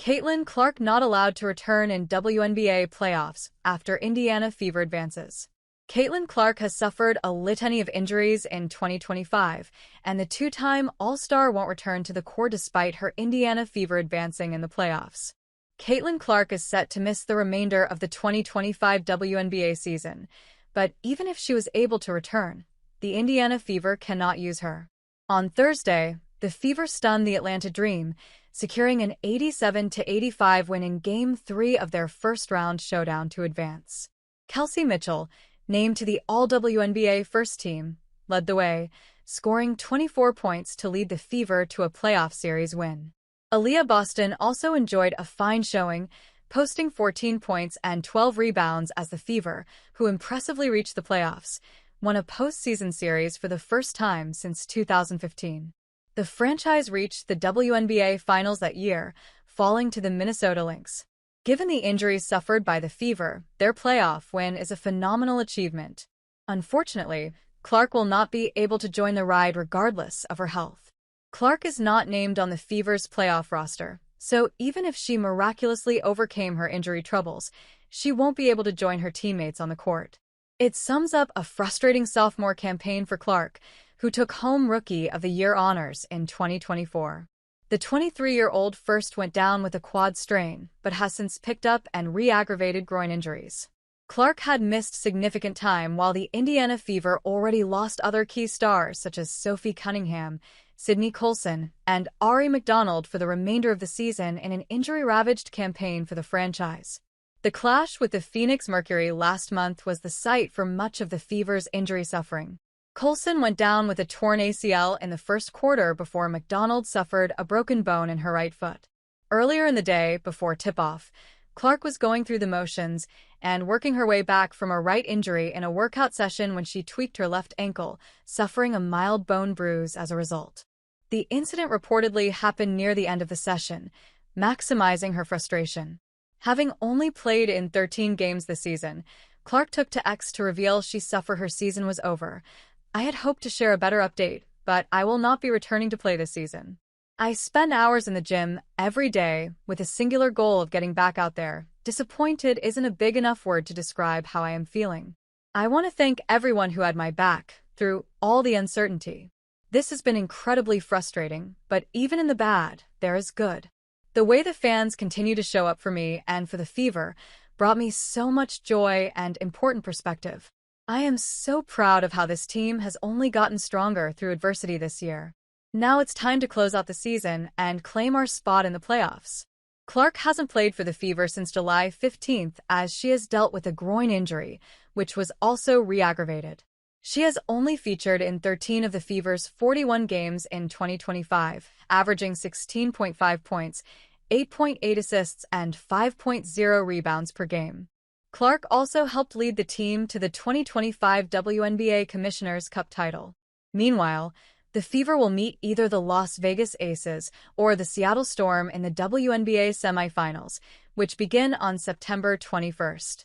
Caitlin Clark not allowed to return in WNBA playoffs after Indiana Fever advances. Caitlin Clark has suffered a litany of injuries in 2025, and the two-time All-Star won't return to the court despite her Indiana Fever advancing in the playoffs. Caitlin Clark is set to miss the remainder of the 2025 WNBA season, but even if she was able to return, the Indiana Fever cannot use her. On Thursday, the Fever stunned the Atlanta Dream, securing an 87-85 win in Game 3 of their first-round showdown to advance. Kelsey Mitchell, named to the All-WNBA first team, led the way, scoring 24 points to lead the Fever to a playoff series win. Aaliyah Boston also enjoyed a fine showing, posting 14 points and 12 rebounds as the Fever, who impressively reached the playoffs, won a postseason series for the first time since 2015. The franchise reached the WNBA Finals that year, falling to the Minnesota Lynx. Given the injuries suffered by the Fever, their playoff win is a phenomenal achievement. Unfortunately, Clark will not be able to join the ride regardless of her health. Clark is not named on the Fever's playoff roster, so even if she miraculously overcame her injury troubles, she won't be able to join her teammates on the court. It sums up a frustrating sophomore campaign for Clark, who took home Rookie of the Year honors in 2024. The 23-year-old first went down with a quad strain, but has since picked up and re-aggravated groin injuries. Clark had missed significant time while the Indiana Fever already lost other key stars such as Sophie Cunningham, Sydney Colson, and Ari McDonald for the remainder of the season in an injury-ravaged campaign for the franchise. The clash with the Phoenix Mercury last month was the site for much of the Fever's injury suffering. Colson went down with a torn ACL in the first quarter before McDonald suffered a broken bone in her right foot. Earlier in the day, before tip-off, Clark was going through the motions and working her way back from a right injury in a workout session when she tweaked her left ankle, suffering a mild bone bruise as a result. The incident reportedly happened near the end of the session, maximizing her frustration. Having only played in 13 games this season, Clark took to X to reveal she suffered her season was over. I had hoped to share a better update, but I will not be returning to play this season. I spend hours in the gym every day with a singular goal of getting back out there. Disappointed isn't a big enough word to describe how I am feeling. I want to thank everyone who had my back through all the uncertainty. This has been incredibly frustrating, but even in the bad, there is good. The way the fans continue to show up for me and for the Fever brought me so much joy and important perspective. I am so proud of how this team has only gotten stronger through adversity this year. Now it's time to close out the season and claim our spot in the playoffs. Clark hasn't played for the Fever since July 15th as she has dealt with a groin injury, which was also re-aggravated. She has only featured in 13 of the Fever's 41 games in 2025, averaging 16.5 points, 8.8 assists, and 5.0 rebounds per game. Clark also helped lead the team to the 2025 WNBA Commissioner's Cup title. Meanwhile, the Fever will meet either the Las Vegas Aces or the Seattle Storm in the WNBA semifinals, which begin on September 21st.